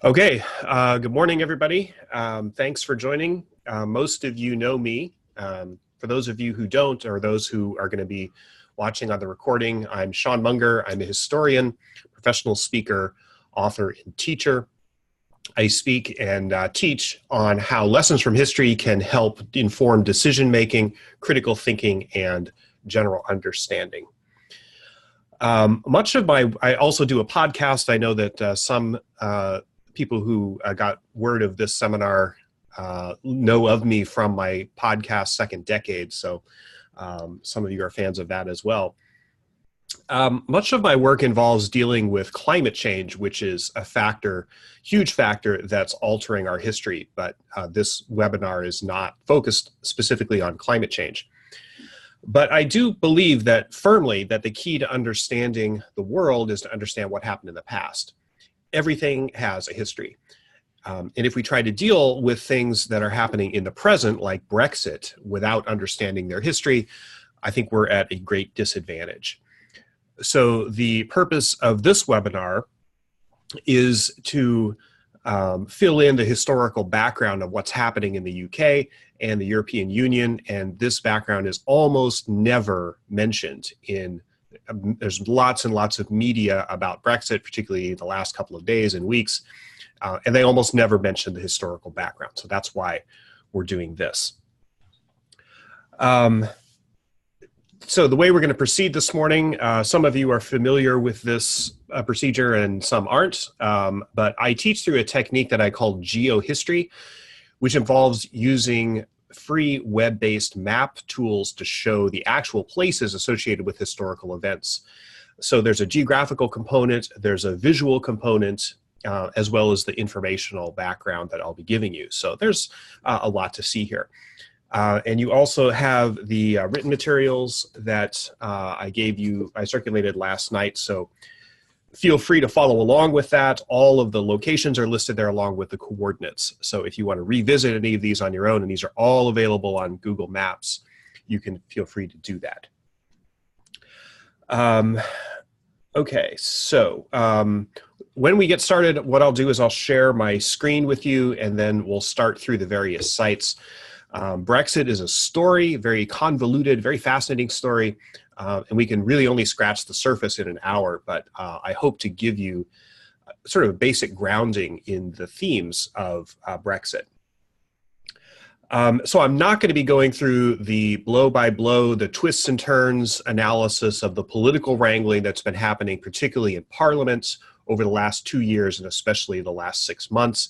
Okay, good morning, everybody. Thanks for joining. Most of you know me. For those of you who don't, or those who are going to be watching on the recording, I'm Sean Munger. I'm a historian, professional speaker, author, and teacher. I speak and teach on how lessons from history can help inform decision-making, critical thinking, and general understanding. I also do a podcast. I know that some people who got word of this seminar know of me from my podcast, Second Decade. So some of you are fans of that as well. Much of my work involves dealing with climate change, which is a huge factor that's altering our history. But this webinar is not focused specifically on climate change. But I do believe firmly that the key to understanding the world is to understand what happened in the past. Everything has a history. And if we try to deal with things that are happening in the present, like Brexit, without understanding their history, I think we're at a great disadvantage. So the purpose of this webinar is to fill in the historical background of what's happening in the UK and the European Union, and this background is almost never mentioned there's lots and lots of media about Brexit, particularly the last couple of days and weeks, and they almost never mention the historical background. So that's why we're doing this. So the way we're going to proceed this morning, some of you are familiar with this procedure and some aren't, but I teach through a technique that I call geohistory, which involves using free web-based map tools to show the actual places associated with historical events. So there's a geographical component, there's a visual component, as well as the informational background that I'll be giving you. So there's a lot to see here. And you also have the written materials that I circulated last night. So feel free to follow along with that. All of the locations are listed there along with the coordinates. So if you want to revisit any of these on your own, and these are all available on Google Maps, you can feel free to do that. Okay, so when we get started, what I'll do is I'll share my screen with you, and then we'll start through the various sites. Brexit is a story, very convoluted, very fascinating story, and we can really only scratch the surface in an hour, but I hope to give you sort of a basic grounding in the themes of Brexit. So I'm not going to be going through the blow-by-blow, the twists and turns analysis of the political wrangling that's been happening, particularly in Parliament over the last 2 years and especially the last 6 months.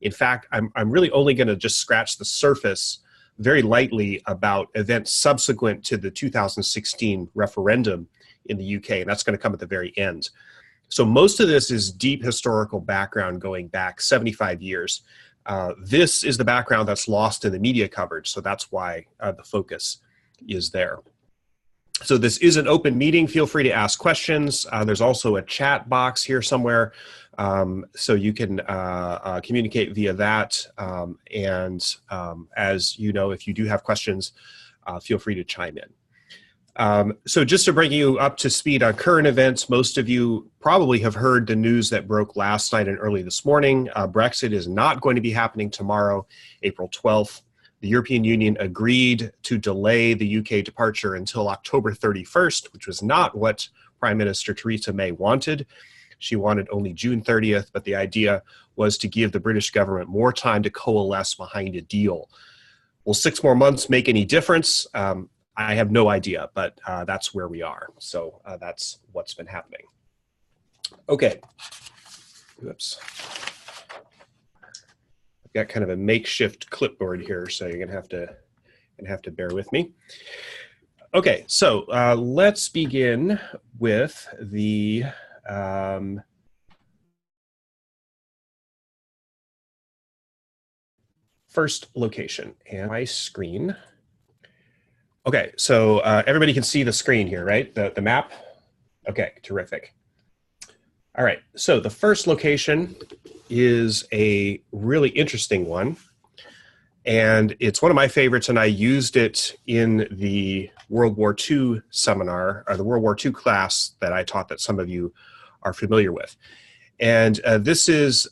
In fact, I'm really only going to just scratch the surface very lightly about events subsequent to the 2016 referendum in the UK, and that's going to come at the very end. So most of this is deep historical background going back 75 years. This is the background that's lost in the media coverage, so that's why the focus is there. So this is an open meeting. Feel free to ask questions. There's also a chat box here somewhere, so you can communicate via that. As you know, if you do have questions, feel free to chime in. So just to bring you up to speed on current events, most of you probably have heard the news that broke last night and early this morning. Brexit is not going to be happening tomorrow, April 12th. The European Union agreed to delay the UK departure until October 31st, which was not what Prime Minister Theresa May wanted. She wanted only June 30th, but the idea was to give the British government more time to coalesce behind a deal. Will 6 more months make any difference? I have no idea, but that's where we are. So that's what's been happening. Okay. Oops. Got kind of a makeshift clipboard here, so you're gonna have to bear with me. Okay, so let's begin with the first location and my screen. Okay, so everybody can see the screen here, right? The map? Okay, terrific. All right, so the first location is a really interesting one, and it's one of my favorites, and I used it in the World War II seminar, or the World War II class that I taught that some of you are familiar with. And this is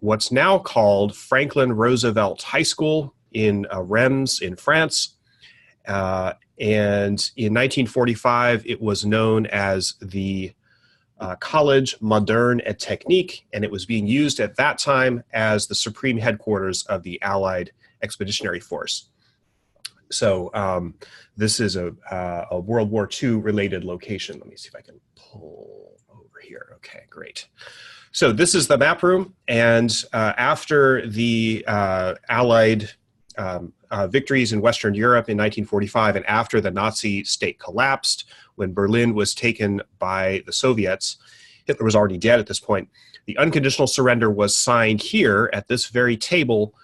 what's now called Franklin Roosevelt High School in Reims in France. And in 1945, it was known as the College Moderne et Technique, and it was being used at that time as the supreme headquarters of the Allied Expeditionary Force. So this is a World War II related location. Let me see if I can pull over here. Okay, great. So this is the map room, and after the Allied victories in Western Europe in 1945, and after the Nazi state collapsed, when Berlin was taken by the Soviets, Hitler was already dead at this point, the unconditional surrender was signed here at this very table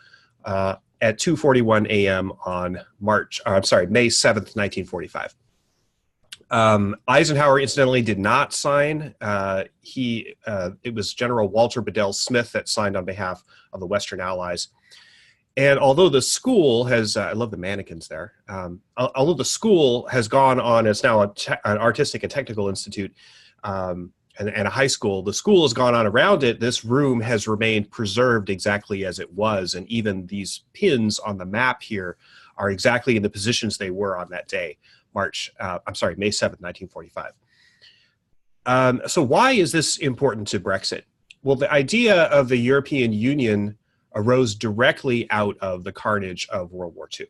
at 2:41 a.m. on May 7th, 1945. Eisenhower, incidentally, did not sign. It was General Walter Bedell Smith that signed on behalf of the Western Allies. And although the school has, I love the mannequins there, although the school has gone on, it's now an artistic and technical institute and a high school, the school has gone on around it. This room has remained preserved exactly as it was. And even these pins on the map here are exactly in the positions they were on that day, May 7th, 1945. So why is this important to Brexit? Well, the idea of the European Union arose directly out of the carnage of World War II.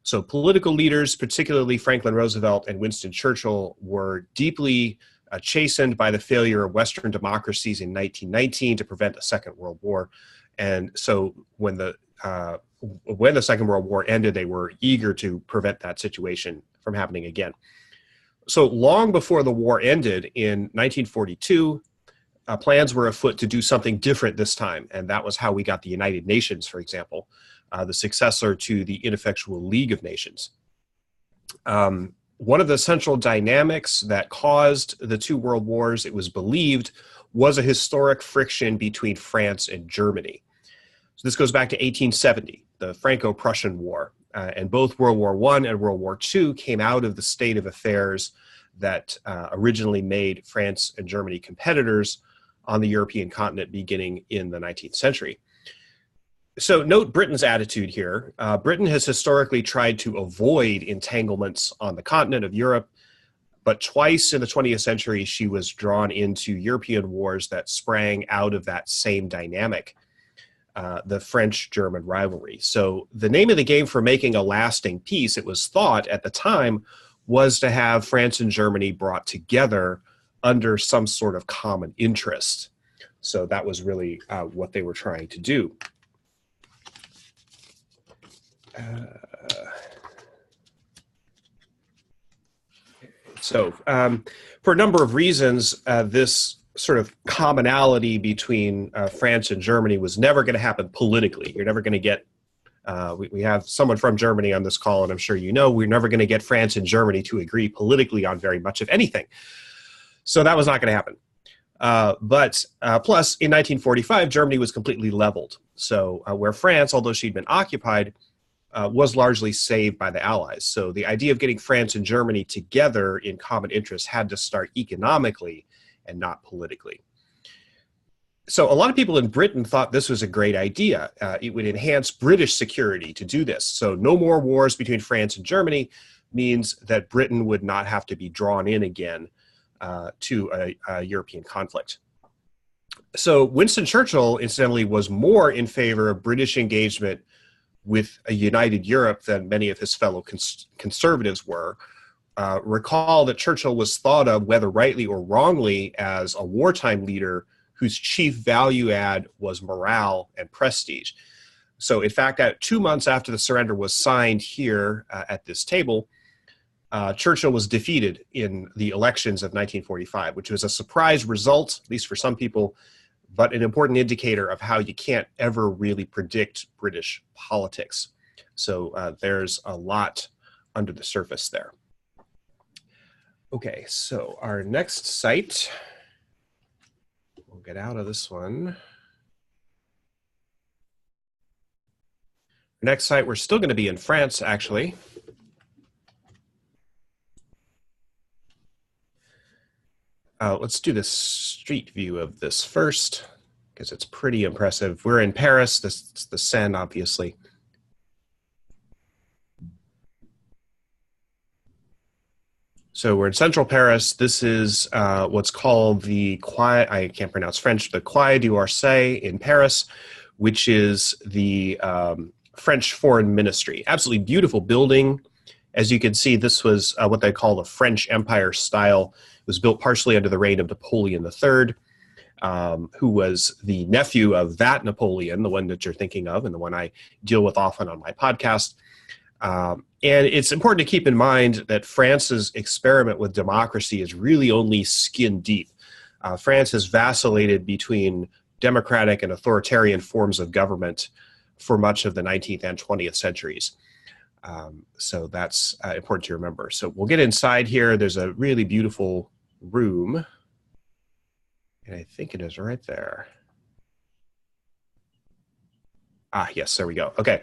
So political leaders, particularly Franklin Roosevelt and Winston Churchill, were deeply chastened by the failure of Western democracies in 1919 to prevent a Second World War. And so when the Second World War ended, they were eager to prevent that situation from happening again. So long before the war ended in 1942, plans were afoot to do something different this time, and that was how we got the United Nations, for example, the successor to the ineffectual League of Nations. One of the central dynamics that caused the two world wars, it was believed, was a historic friction between France and Germany. So this goes back to 1870, the Franco-Prussian War, and both World War I and World War II came out of the state of affairs that originally made France and Germany competitors on the European continent beginning in the 19th century. So note Britain's attitude here. Britain has historically tried to avoid entanglements on the continent of Europe, but twice in the 20th century she was drawn into European wars that sprang out of that same dynamic, the French-German rivalry. So the name of the game for making a lasting peace, it was thought at the time, was to have France and Germany brought together under some sort of common interest. So that was really what they were trying to do. For a number of reasons, this sort of commonality between France and Germany was never going to happen politically. You're never going to get, we have someone from Germany on this call, and I'm sure you know, we're never going to get France and Germany to agree politically on very much of anything. So that was not going to happen. But plus, in 1945, Germany was completely leveled. So where France, although she'd been occupied, was largely saved by the Allies. So the idea of getting France and Germany together in common interests had to start economically and not politically. So a lot of people in Britain thought this was a great idea. It would enhance British security to do this. So no more wars between France and Germany means that Britain would not have to be drawn in again to a European conflict. So Winston Churchill, incidentally, was more in favor of British engagement with a united Europe than many of his fellow conservatives were. Recall that Churchill was thought of, whether rightly or wrongly, as a wartime leader whose chief value add was morale and prestige. So in fact, 2 months after the surrender was signed here at this table, Churchill was defeated in the elections of 1945, which was a surprise result, at least for some people, but an important indicator of how you can't ever really predict British politics. So there's a lot under the surface there. Okay, so our next site, we'll get out of this one. Next site, we're still going to be in France, actually. Let's do the street view of this first, because it's pretty impressive. We're in Paris. This is the Seine, obviously. So we're in central Paris. This is what's called the I can't pronounce French, the Quai d'Orsay in Paris, which is the French Foreign Ministry. Absolutely beautiful building. As you can see, this was what they call the French Empire style. It was built partially under the reign of Napoleon III, who was the nephew of that Napoleon, the one that you're thinking of and the one I deal with often on my podcast. And it's important to keep in mind that France's experiment with democracy is really only skin deep. France has vacillated between democratic and authoritarian forms of government for much of the 19th and 20th centuries. So that's important to remember. So we'll get inside here. There's a really beautiful room. And I think it is right there. Yes, there we go. Okay.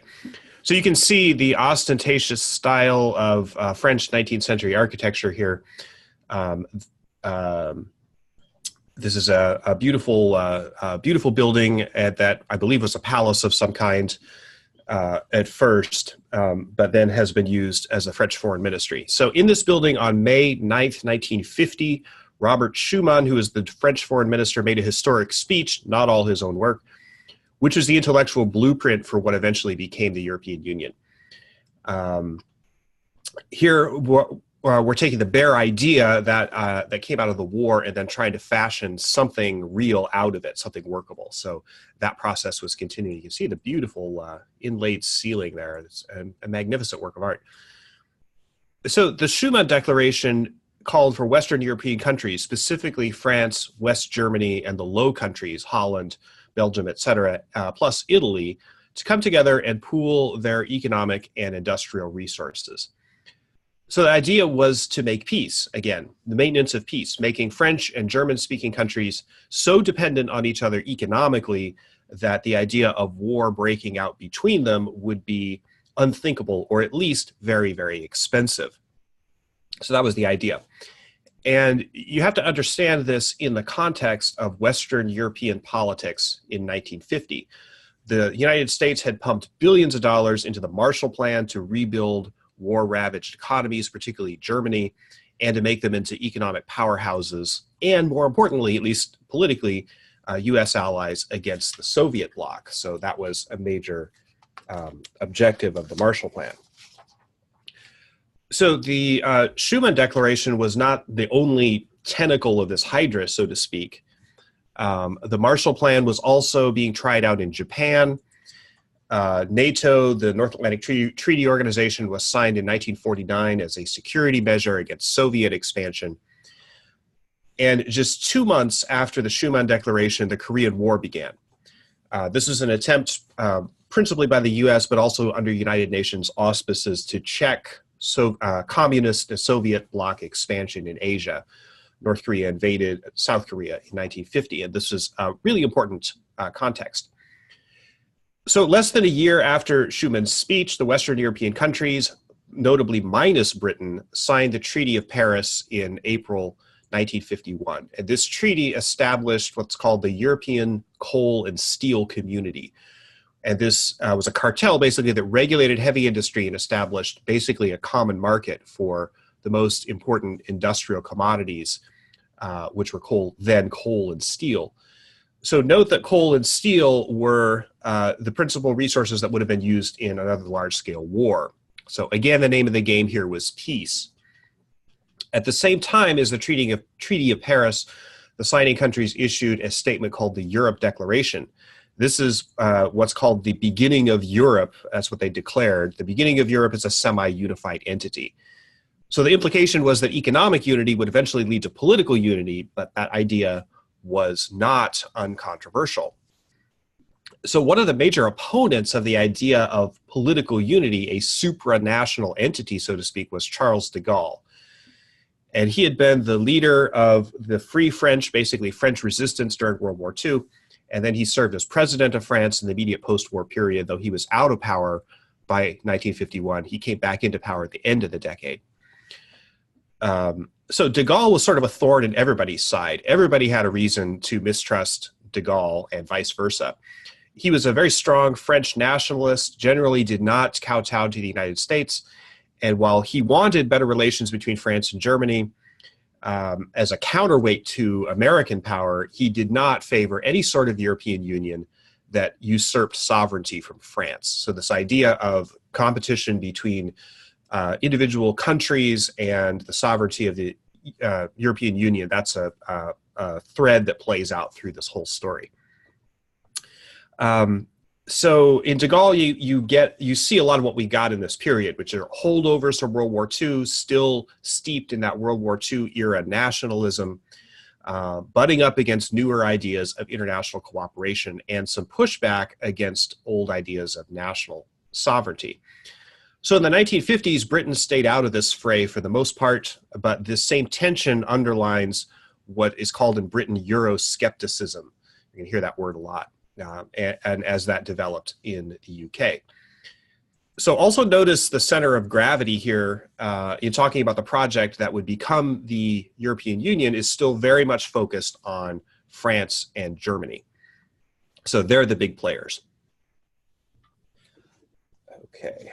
So you can see the ostentatious style of French 19th century architecture here. This is a beautiful building that I believe was a palace of some kind at first, but then has been used as a French foreign ministry. So in this building on May 9th, 1950, Robert Schuman, who is the French foreign minister, made a historic speech, not all his own work, which was the intellectual blueprint for what eventually became the European Union. Here, we're taking the bare idea that came out of the war and then trying to fashion something real out of it, something workable. So that process was continuing. You can see the beautiful inlaid ceiling there. It's a magnificent work of art. So the Schuman Declaration called for Western European countries, specifically France, West Germany, and the Low Countries, Holland, Belgium, etc., plus Italy, to come together and pool their economic and industrial resources. So the idea was to make peace, again, the maintenance of peace, making French and German-speaking countries so dependent on each other economically that the idea of war breaking out between them would be unthinkable, or at least very, very expensive. So that was the idea. And you have to understand this in the context of Western European politics in 1950. The United States had pumped billions of dollars into the Marshall Plan to rebuild war-ravaged economies, particularly Germany, and to make them into economic powerhouses, and more importantly, at least politically, U.S. allies against the Soviet bloc. So that was a major objective of the Marshall Plan. So the Schuman Declaration was not the only tentacle of this hydra, so to speak. The Marshall Plan was also being tried out in Japan. NATO, the North Atlantic Treaty Organization, was signed in 1949 as a security measure against Soviet expansion. And just 2 months after the Schuman Declaration, the Korean War began. This was an attempt principally by the U.S., but also under United Nations auspices to check communist Soviet bloc expansion in Asia. North Korea invaded South Korea in 1950, and this is a really important context. So less than a year after Schuman's speech, the Western European countries, notably minus Britain, signed the Treaty of Paris in April 1951. And this treaty established what's called the European Coal and Steel Community. And this was a cartel, basically, that regulated heavy industry and established basically a common market for the most important industrial commodities, which were coal and steel. So note that coal and steel were the principal resources that would have been used in another large-scale war. So again, the name of the game here was peace. At the same time as the Treaty of Paris, the signing countries issued a statement called the Europe Declaration. This is what's called the beginning of Europe. That's what they declared. The beginning of Europe is a semi-unified entity. So the implication was that economic unity would eventually lead to political unity, but that idea was not uncontroversial. So one of the major opponents of the idea of political unity, a supranational entity, so to speak, was Charles de Gaulle. And he had been the leader of the Free French, basically French resistance during World War II. And then he served as president of France in the immediate post-war period, though he was out of power by 1951. He came back into power at the end of the decade. So de Gaulle was sort of a thorn in everybody's side. Everybody had a reason to mistrust de Gaulle and vice versa. He was a very strong French nationalist, generally did not kowtow to the United States. And while he wanted better relations between France and Germany, as a counterweight to American power, he did not favor any sort of European Union that usurped sovereignty from France. So this idea of competition between individual countries and the sovereignty of the European Union, that's a thread that plays out through this whole story. So in de Gaulle, you see a lot of what we got in this period, which are holdovers from World War II, still steeped in that World War II era nationalism, butting up against newer ideas of international cooperation and some pushback against old ideas of national sovereignty. So in the 1950s, Britain stayed out of this fray for the most part, but this same tension underlines what is called in Britain Euroscepticism. You can hear that word a lot. And as that developed in the UK. So also notice the center of gravity here in talking about the project that would become the European Union is still very much focused on France and Germany. So they're the big players. Okay.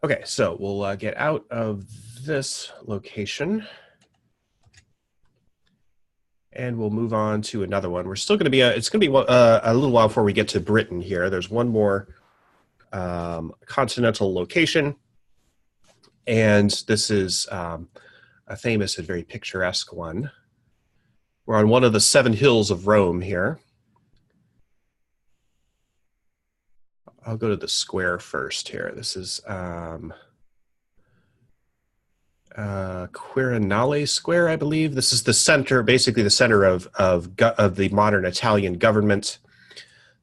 Okay, so we'll get out of this location and we'll move on to another one. We're still going to be, it's going to be a little while before we get to Britain here. There's one more continental location, and this is a famous and very picturesque one. We're on one of the 7 hills of Rome here. I'll go to the square first here. This is Quirinale Square, I believe. This is the center, basically the center of the modern Italian government.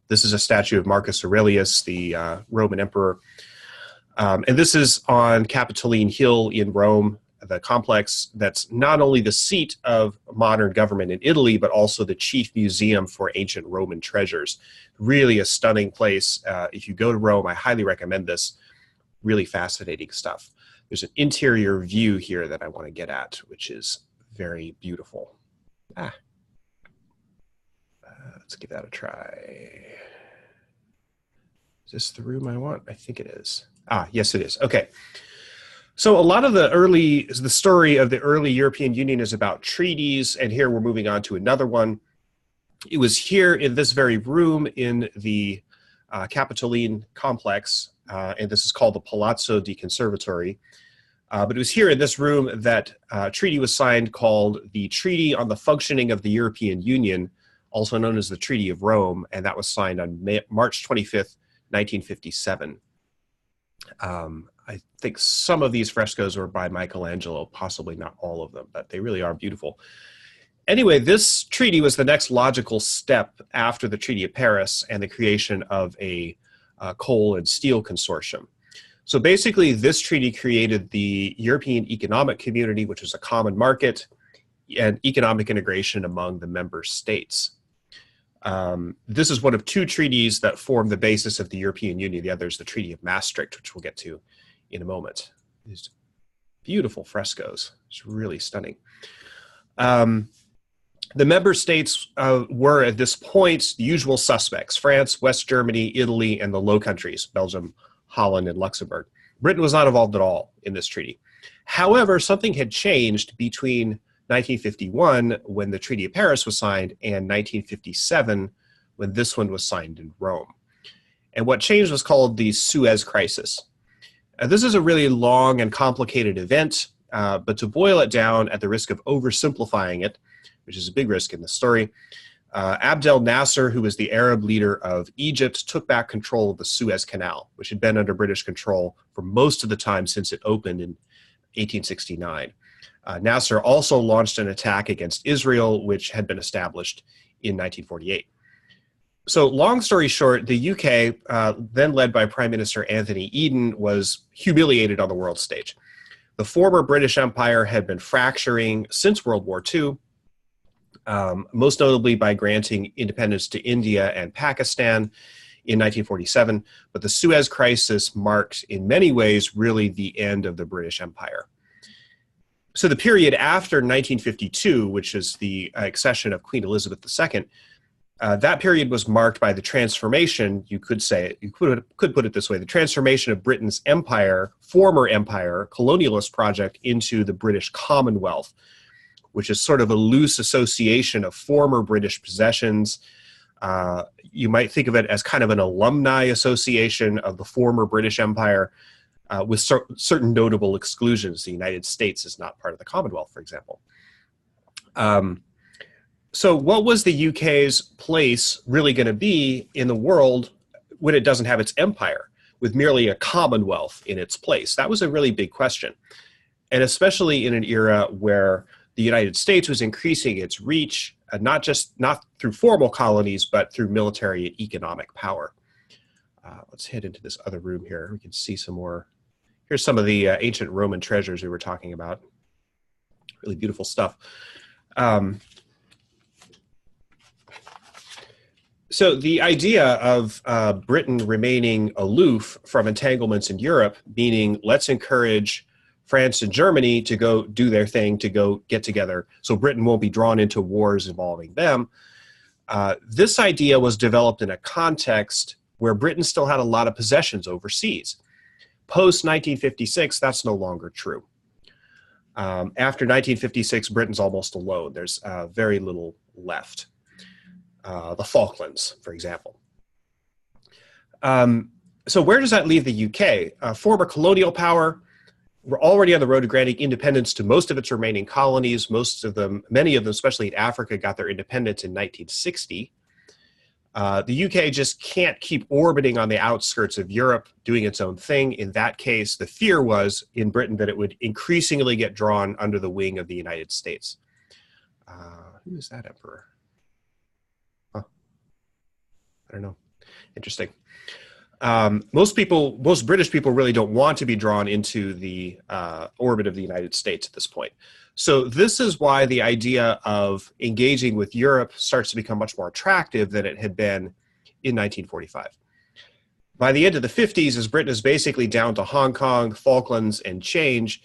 This is a statue of Marcus Aurelius, the Roman emperor. And this is on Capitoline Hill in Rome, the complex that's not only the seat of modern government in Italy, but also the chief museum for ancient Roman treasures. Really a stunning place. If you go to Rome, I highly recommend this. Really fascinating stuff. There's an interior view here that I want to get at, which is very beautiful. Let's give that a try. Is this the room I want? I think it is. Yes, it is. Okay. So a lot of the story of the early European Union is about treaties, and here we're moving on to another one. It was here in this very room in the Capitoline complex, and this is called the Palazzo di Conservatori. But it was here in this room that a treaty was signed called the Treaty on the Functioning of the European Union, also known as the Treaty of Rome, and that was signed on March 25th, 1957. I think some of these frescoes were by Michelangelo, possibly not all of them, but they really are beautiful. Anyway, this treaty was the next logical step after the Treaty of Paris and the creation of a coal and steel consortium. So basically, this treaty created the European Economic Community, which was a common market, and economic integration among the member states. This is one of 2 treaties that form the basis of the European Union. The other is the Treaty of Maastricht, which we'll get to in a moment. These beautiful frescoes. It's really stunning. The member states were at this point the usual suspects: France, West Germany, Italy, and the Low Countries, Belgium, Holland, and Luxembourg. Britain was not involved at all in this treaty. However, something had changed between 1951, when the Treaty of Paris was signed, and 1957, when this one was signed in Rome. And what changed was called the Suez Crisis. This is a really long and complicated event, but to boil it down at the risk of oversimplifying it, which is a big risk in the story, Abdel Nasser, who was the Arab leader of Egypt, took back control of the Suez Canal, which had been under British control for most of the time since it opened in 1869. Nasser also launched an attack against Israel, which had been established in 1948. So long story short, the UK, then led by Prime Minister Anthony Eden, was humiliated on the world stage. The former British Empire had been fracturing since World War II. most notably by granting independence to India and Pakistan in 1947. But the Suez Crisis marked, in many ways, really the end of the British Empire. So the period after 1952, which is the accession of Queen Elizabeth II, that period was marked by the transformation, you could put it this way, the transformation of Britain's empire, former empire, colonialist project into the British Commonwealth, which is sort of a loose association of former British possessions. You might think of it as kind of an alumni association of the former British Empire, with certain notable exclusions. The United States is not part of the Commonwealth, for example. So what was the UK's place really going to be in the world when it doesn't have its empire, with merely a Commonwealth in its place? That was a really big question. And especially in an era where the United States was increasing its reach, not through formal colonies, but through military and economic power. Let's head into this other room here. We can see some more. Here's some of the ancient Roman treasures we were talking about. Really beautiful stuff. So the idea of Britain remaining aloof from entanglements in Europe, meaning let's encourage France and Germany to go do their thing, to go get together, so Britain won't be drawn into wars involving them. This idea was developed in a context where Britain still had a lot of possessions overseas. Post-1956, that's no longer true. After 1956, Britain's almost alone. There's very little left. The Falklands, for example. So where does that leave the UK? Former colonial power, we're already on the road to granting independence to most of its remaining colonies. Many of them, especially in Africa, got their independence in 1960. The UK just can't keep orbiting on the outskirts of Europe, doing its own thing. In that case, the fear was in Britain that it would increasingly get drawn under the wing of the United States. Who is that emperor? Huh. I don't know. Interesting. Most British people really don't want to be drawn into the orbit of the United States at this point. So this is why the idea of engaging with Europe starts to become much more attractive than it had been in 1945. By the end of the 50s, as Britain is basically down to Hong Kong, Falklands, and change,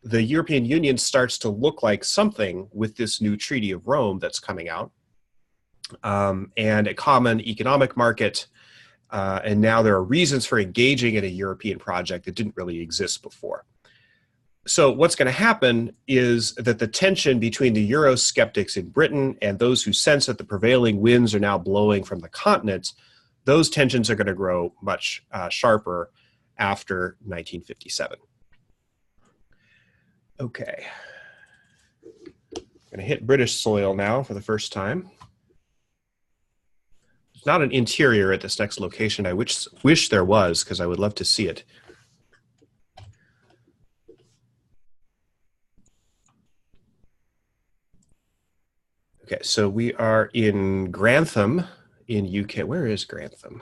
the European Union starts to look like something with this new Treaty of Rome that's coming out, and a common economic market. And now there are reasons for engaging in a European project that didn't really exist before. So what's going to happen is that the tension between the Eurosceptics in Britain and those who sense that the prevailing winds are now blowing from the continent, those tensions are going to grow much sharper after 1957. Okay. I'm going to hit British soil now for the first time. There's not an interior at this next location. I wish there was, because I would love to see it. Okay, so we are in Grantham in UK. Where is Grantham?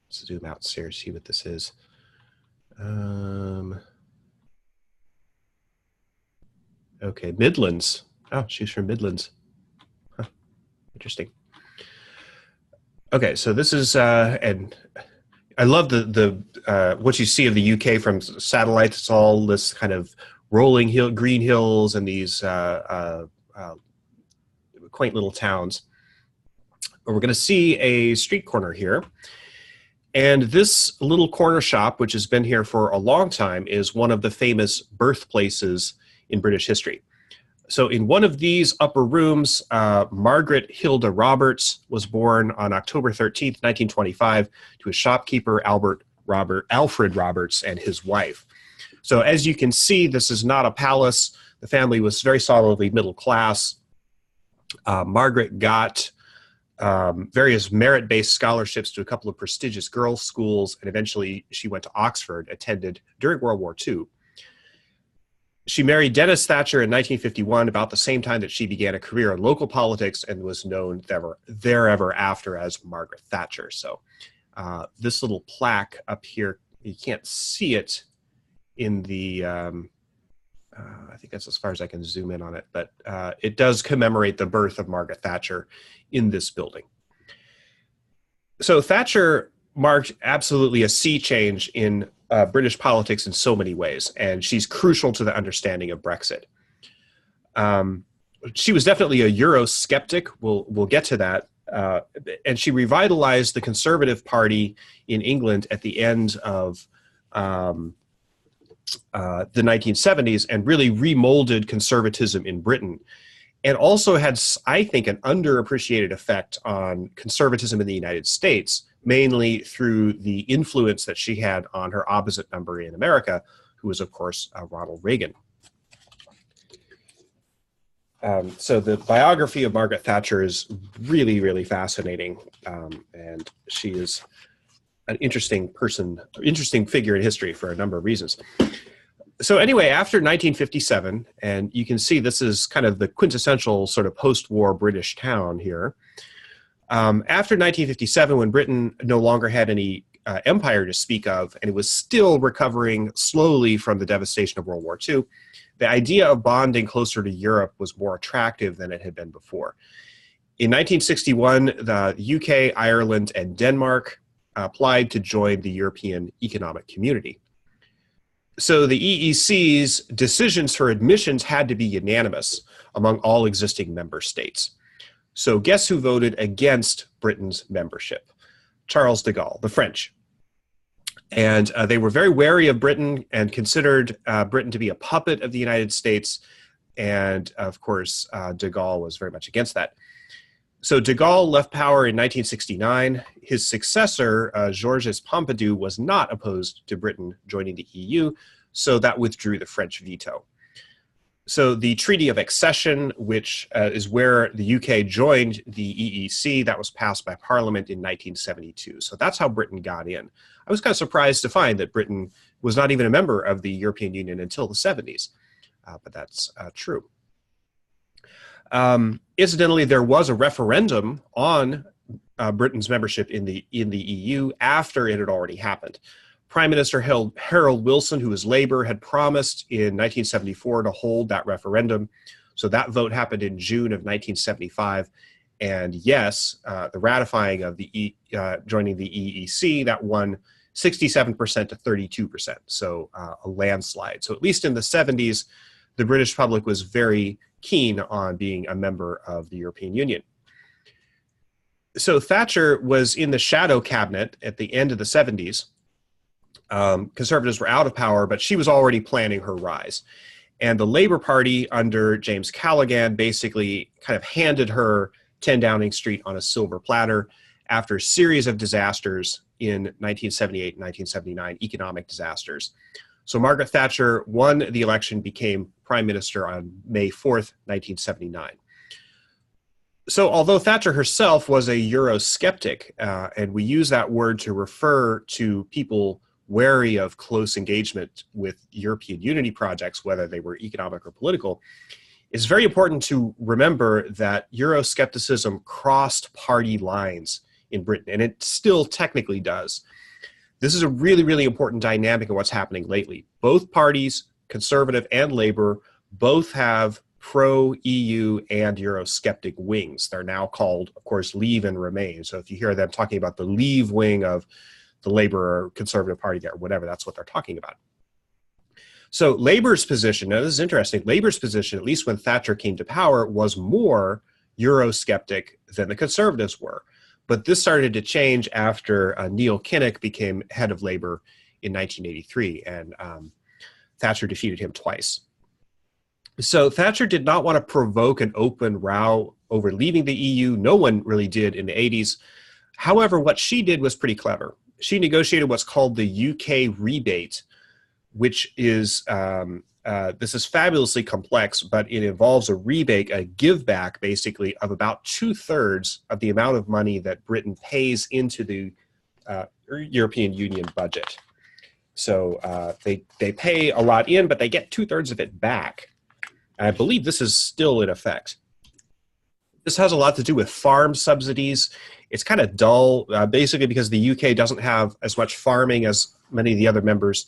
Let's zoom out here, see what this is. Okay, Midlands. Oh, she's from Midlands. Huh. Interesting. Okay, so this is, and I love the what you see of the UK from satellite. It's all this kind of rolling green hills and these quaint little towns. But we're going to see a street corner here. And this little corner shop, which has been here for a long time, is one of the famous birthplaces in British history. So in one of these upper rooms, Margaret Hilda Roberts was born on October 13th, 1925, to a shopkeeper, Alfred Roberts, and his wife. So as you can see, this is not a palace. The family was very solidly middle class. Margaret got various merit-based scholarships to a couple of prestigious girls' schools, and eventually she went to Oxford, attended during World War II. She married Dennis Thatcher in 1951, about the same time that she began a career in local politics, and was known therever after as Margaret Thatcher. So this little plaque up here, you can't see it in the I think that's as far as I can zoom in on it, but it does commemorate the birth of Margaret Thatcher in this building. So Thatcher marked absolutely a sea change in British politics in so many ways, and she's crucial to the understanding of Brexit. She was definitely a Eurosceptic. We'll get to that. And she revitalized the Conservative Party in England at the end of the 1970s and really remolded conservatism in Britain, and also had, I think, an underappreciated effect on conservatism in the United States, mainly through the influence that she had on her opposite number in America, who was, of course, Ronald Reagan. So the biography of Margaret Thatcher is really, really fascinating, and she is an interesting person, interesting figure in history for a number of reasons. So anyway, after 1957, and you can see this is kind of the quintessential sort of post-war British town here. After 1957, when Britain no longer had any empire to speak of, and it was still recovering slowly from the devastation of World War II, the idea of bonding closer to Europe was more attractive than it had been before. In 1961, the UK, Ireland, and Denmark applied to join the European Economic Community. So the EEC's decisions for admissions had to be unanimous among all existing member states. So guess who voted against Britain's membership? Charles de Gaulle, the French. And they were very wary of Britain and considered Britain to be a puppet of the United States. And of course, de Gaulle was very much against that. So de Gaulle left power in 1969. His successor, Georges Pompidou, was not opposed to Britain joining the EU, so that withdrew the French veto. So the Treaty of Accession, which is where the UK joined the EEC, that was passed by Parliament in 1972. So that's how Britain got in. I was kind of surprised to find that Britain was not even a member of the European Union until the 70s, but that's true. Incidentally, there was a referendum on Britain's membership in the EU after it had already happened. Prime Minister Harold Wilson, who was Labour, had promised in 1974 to hold that referendum. So that vote happened in June of 1975. And yes, the ratifying of the joining the EEC, that won 67% to 32%. So a landslide. So at least in the 70s, the British public was very keen on being a member of the European Union. So Thatcher was in the shadow cabinet at the end of the 70s. Conservatives were out of power, but she was already planning her rise. And the Labour Party under James Callaghan basically kind of handed her 10 Downing Street on a silver platter after a series of disasters in 1978 and 1979, economic disasters. So Margaret Thatcher won the election, became prime minister on May 4th, 1979. So although Thatcher herself was a Eurosceptic, and we use that word to refer to people wary of close engagement with European unity projects, whether they were economic or political, it's very important to remember that Euroscepticism crossed party lines in Britain, and it still technically does. This is a really, really important dynamic in what's happening lately. Both parties, Conservative and Labour, both have pro-EU and Eurosceptic wings. They're now called, of course, Leave and Remain. So if you hear them talking about the Leave wing of the Labour or Conservative Party or whatever, that's what they're talking about. So Labour's position, now this is interesting, Labour's position, at least when Thatcher came to power, was more Eurosceptic than the Conservatives were. But this started to change after Neil Kinnock became head of Labour in 1983, and Thatcher defeated him twice. So Thatcher did not want to provoke an open row over leaving the EU. No one really did in the 80s. However, what she did was pretty clever. She negotiated what's called the UK rebate, which is, this is fabulously complex, but it involves a rebate, a give back basically of about 2/3 of the amount of money that Britain pays into the European Union budget. So they pay a lot in, but they get 2/3 of it back. And I believe this is still in effect. This has a lot to do with farm subsidies. It's kind of dull, basically because the UK doesn't have as much farming as many of the other members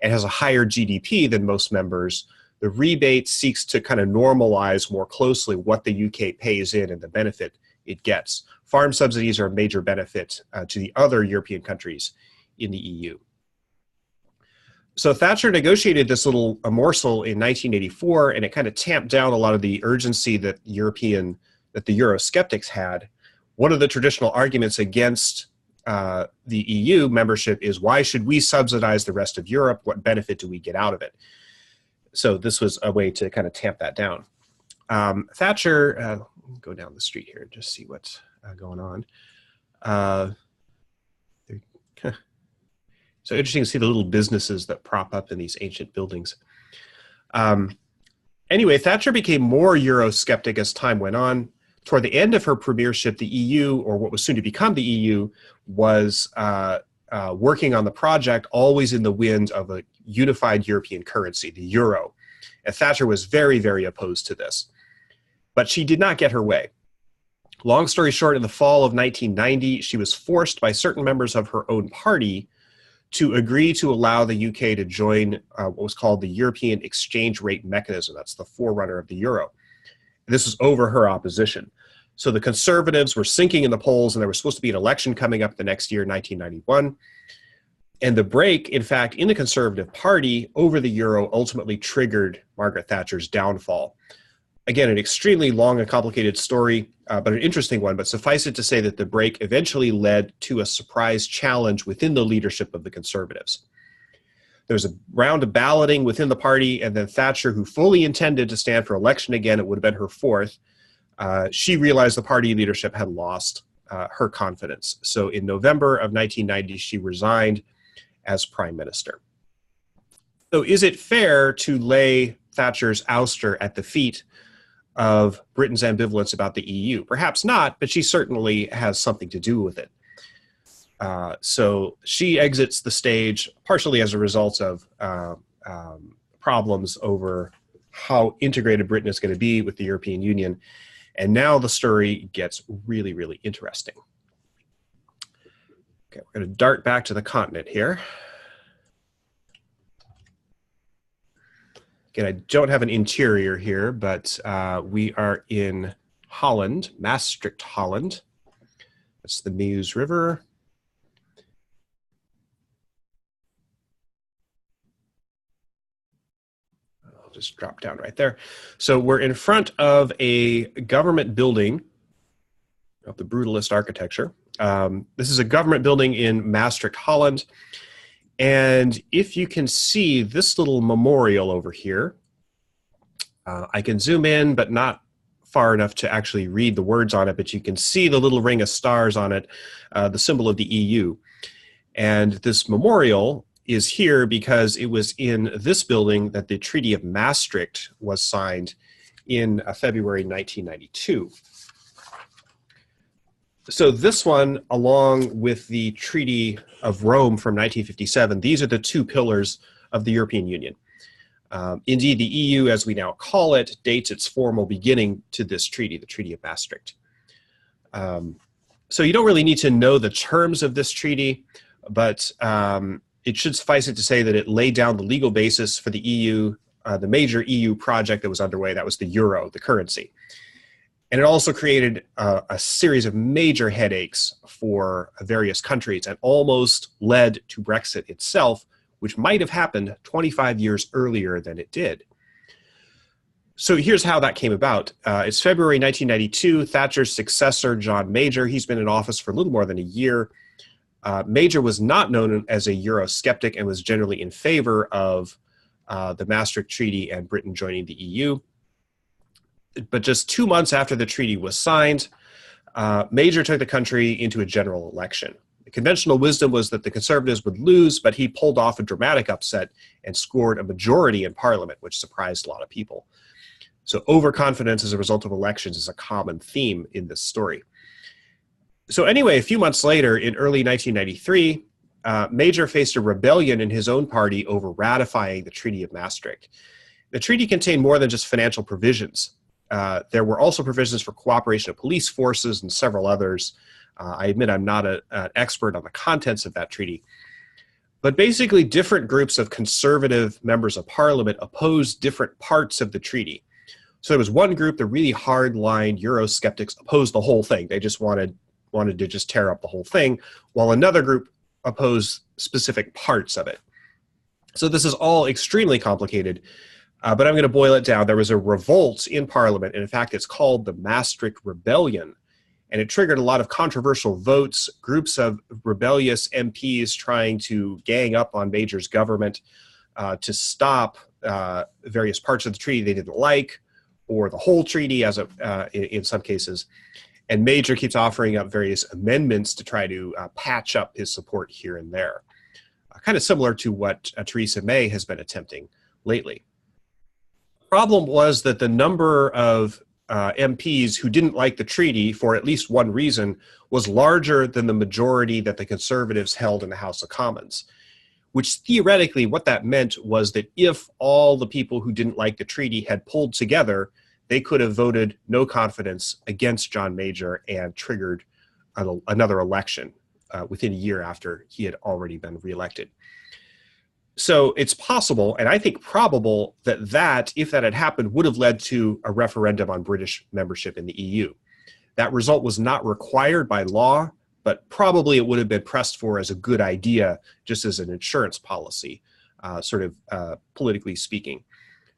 and has a higher GDP than most members. The rebate seeks to kind of normalize more closely what the UK pays in and the benefit it gets. Farm subsidies are a major benefit to the other European countries in the EU. So Thatcher negotiated this little morsel in 1984, and it kind of tamped down a lot of the urgency that the Eurosceptics had. One of the traditional arguments against the EU membership is, why should we subsidize the rest of Europe? What benefit do we get out of it? So this was a way to kind of tamp that down. Thatcher, go down the street here and just see what's going on. So interesting to see the little businesses that prop up in these ancient buildings. Anyway, Thatcher became more Eurosceptic as time went on. Toward the end of her premiership, the EU, or what was soon to become the EU, was working on the project, always in the wind of a unified European currency, the euro. And Thatcher was very, very opposed to this. But she did not get her way. Long story short, in the fall of 1990, she was forced by certain members of her own party to agree to allow the UK to join what was called the European Exchange Rate Mechanism. That's the forerunner of the euro. This was over her opposition. So the Conservatives were sinking in the polls, and there was supposed to be an election coming up the next year, 1991. And the break, in fact, in the Conservative Party over the euro ultimately triggered Margaret Thatcher's downfall. Again, an extremely long and complicated story, but an interesting one. But suffice it to say that the break eventually led to a surprise challenge within the leadership of the Conservatives. There was a round of balloting within the party, and then Thatcher, who fully intended to stand for election again, it would have been her fourth, she realized the party leadership had lost her confidence. So in November of 1990, she resigned as prime minister. So is it fair to lay Thatcher's ouster at the feet of Britain's ambivalence about the EU? Perhaps not, but she certainly has something to do with it. So she exits the stage partially as a result of problems over how integrated Britain is going to be with the European Union. And now the story gets really, really interesting. Okay, we're going to dart back to the continent here. Again, I don't have an interior here, but we are in Holland, Maastricht, Holland. That's the Meuse River. I'll just drop down right there. So we're in front of a government building of the brutalist architecture. This is a government building in Maastricht, Holland. And if you can see this little memorial over here, I can zoom in, but not far enough to actually read the words on it, but you can see the little ring of stars on it, the symbol of the EU. And this memorial is here because it was in this building that the Treaty of Maastricht was signed in February 1992. So this one, along with the Treaty of Rome from 1957, these are the two pillars of the European Union. Indeed, the EU, as we now call it, dates its formal beginning to this treaty, the Treaty of Maastricht. So you don't really need to know the terms of this treaty, but it should suffice it to say that it laid down the legal basis for the EU, the major EU project that was underway. That was the euro, the currency. And it also created a series of major headaches for various countries and almost led to Brexit itself, which might have happened 25 years earlier than it did. So here's how that came about. It's February 1992. Thatcher's successor, John Major, he's been in office for a little more than a year. Major was not known as a Eurosceptic and was generally in favor of the Maastricht Treaty and Britain joining the EU. But just 2 months after the treaty was signed, Major took the country into a general election. The conventional wisdom was that the Conservatives would lose, but he pulled off a dramatic upset and scored a majority in Parliament, which surprised a lot of people. So overconfidence as a result of elections is a common theme in this story. So anyway, a few months later, in early 1993, Major faced a rebellion in his own party over ratifying the Treaty of Maastricht. The treaty contained more than just financial provisions. There were also provisions for cooperation of police forces and several others. I admit I'm not an expert on the contents of that treaty. But basically, different groups of conservative members of parliament opposed different parts of the treaty. So there was one group, the really hard-line Eurosceptics, opposed the whole thing. They just wanted to just tear up the whole thing, while another group opposed specific parts of it. So this is all extremely complicated, but I'm going to boil it down. There was a revolt in Parliament, and in fact, it's called the Maastricht Rebellion, and it triggered a lot of controversial votes, groups of rebellious MPs trying to gang up on Major's government to stop various parts of the treaty they didn't like, or the whole treaty as in some cases. And Major keeps offering up various amendments to try to patch up his support here and there. Kind of similar to what Theresa May has been attempting lately. The problem was that the number of MPs who didn't like the treaty for at least one reason was larger than the majority that the Conservatives held in the House of Commons, which theoretically what that meant was that if all the people who didn't like the treaty had pulled together, they could have voted no confidence against John Major and triggered another election within a year after he had already been reelected. So it's possible, and I think probable, that if that had happened, would have led to a referendum on British membership in the EU. That result was not required by law, but probably it would have been pressed for as a good idea, just as an insurance policy, politically speaking.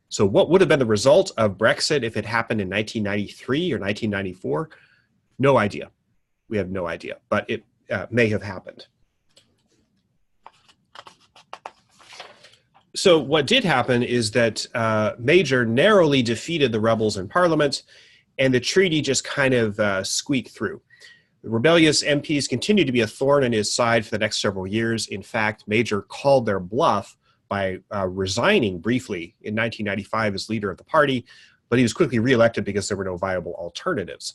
So what would have been the result of Brexit if it happened in 1993 or 1994? No idea. We have no idea, but it may have happened. So what did happen is that Major narrowly defeated the rebels in Parliament, and the treaty just kind of squeaked through. The rebellious MPs continued to be a thorn in his side for the next several years. In fact, Major called their bluff by resigning briefly in 1995 as leader of the party, but he was quickly reelected because there were no viable alternatives.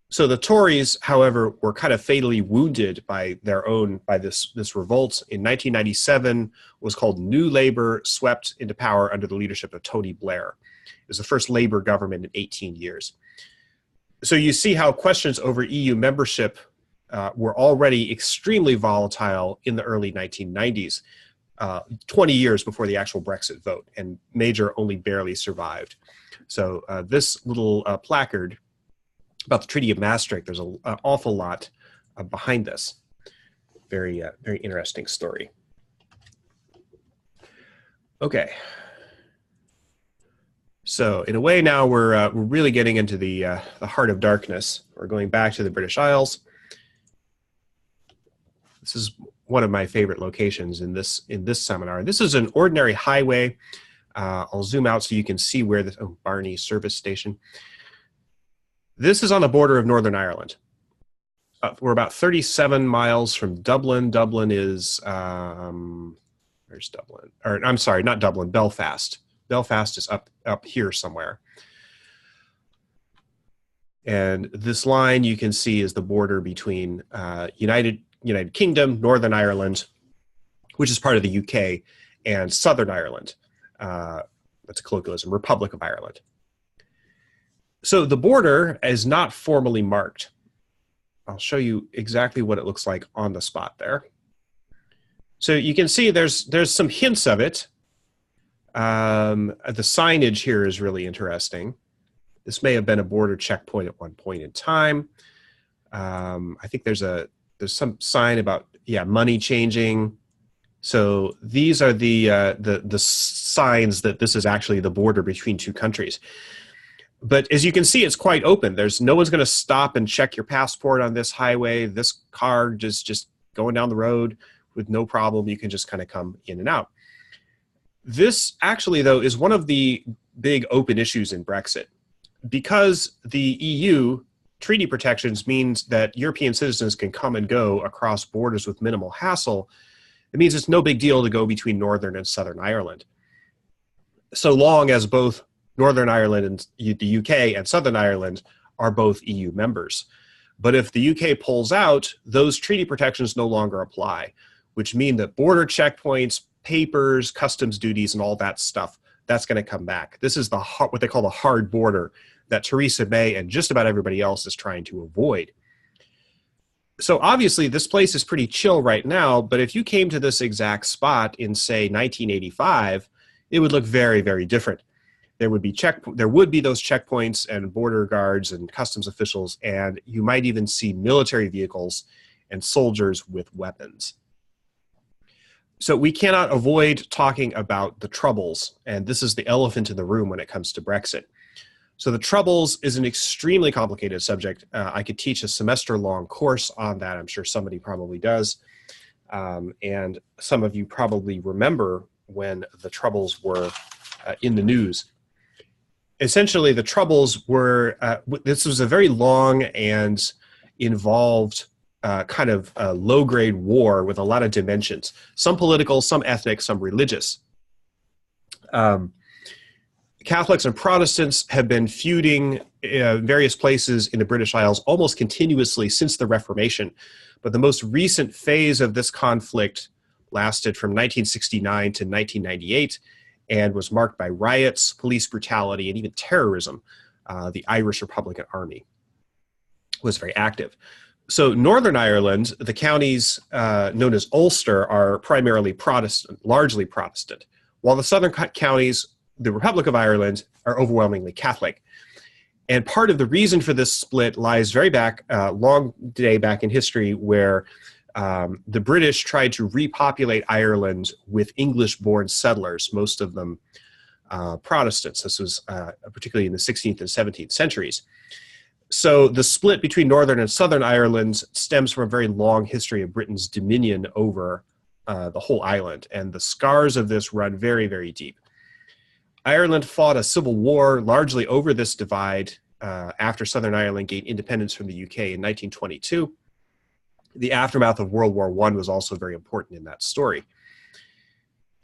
So the Tories, however, were kind of fatally wounded by this revolt. In 1997, was called New Labour, swept into power under the leadership of Tony Blair. It was the first Labour government in 18 years. So you see how questions over EU membership were already extremely volatile in the early 1990s, 20 years before the actual Brexit vote, and Major only barely survived. So this little placard about the Treaty of Maastricht, there's an awful lot behind this. Very interesting story. Okay. So in a way now we're really getting into the heart of darkness. We're going back to the British Isles. This is one of my favorite locations in this seminar. This is an ordinary highway. I'll zoom out so you can see where this, Barney Service Station. This is on the border of Northern Ireland. We're about 37 miles from Dublin. Dublin is, where's Dublin? Or I'm sorry, not Dublin, Belfast. Belfast is up here somewhere. And this line you can see is the border between United Kingdom, Northern Ireland, which is part of the UK, and Southern Ireland. That's a colloquialism, Republic of Ireland. So the border is not formally marked. I'll show you exactly what it looks like on the spot there. So you can see there's some hints of it. The signage here is really interesting. This may have been a border checkpoint at one point in time. I think there's some sign about money changing. So these are the signs that this is actually the border between two countries. But as you can see, it's quite open. No one's going to stop and check your passport on this highway. This car just going down the road with no problem. You can just kind of come in and out. This actually, though, is one of the big open issues in Brexit. Because the EU treaty protections means that European citizens can come and go across borders with minimal hassle, it means it's no big deal to go between Northern and Southern Ireland. So long as both Northern Ireland and the UK and Southern Ireland are both EU members. But if the UK pulls out, those treaty protections no longer apply, which mean that border checkpoints, papers, customs duties, and all that stuff, that's going to come back. This is what they call the hard border that Theresa May and just about everybody else is trying to avoid. So obviously this place is pretty chill right now, but if you came to this exact spot in, say, 1985, it would look very, very different. There would be those checkpoints and border guards and customs officials, and you might even see military vehicles and soldiers with weapons. So we cannot avoid talking about the Troubles, and this is the elephant in the room when it comes to Brexit. So the Troubles is an extremely complicated subject. I could teach a semester-long course on that. I'm sure somebody probably does. And some of you probably remember when the Troubles were in the news. Essentially, the Troubles were, this was a very long and involved kind of low-grade war with a lot of dimensions, some political, some ethnic, some religious. Catholics and Protestants have been feuding in various places in the British Isles almost continuously since the Reformation, but the most recent phase of this conflict lasted from 1969 to 1998 and was marked by riots, police brutality, and even terrorism. The Irish Republican Army was very active. So Northern Ireland, the counties known as Ulster, are primarily Protestant, largely Protestant, while the southern counties, the Republic of Ireland, are overwhelmingly Catholic. And part of the reason for this split lies very back, long day back in history, where the British tried to repopulate Ireland with English-born settlers, most of them Protestants. This was particularly in the 16th and 17th centuries. So the split between Northern and Southern Ireland stems from a very long history of Britain's dominion over the whole island, and the scars of this run very, very deep. Ireland fought a civil war largely over this divide after Southern Ireland gained independence from the UK in 1922. The aftermath of World War I was also very important in that story.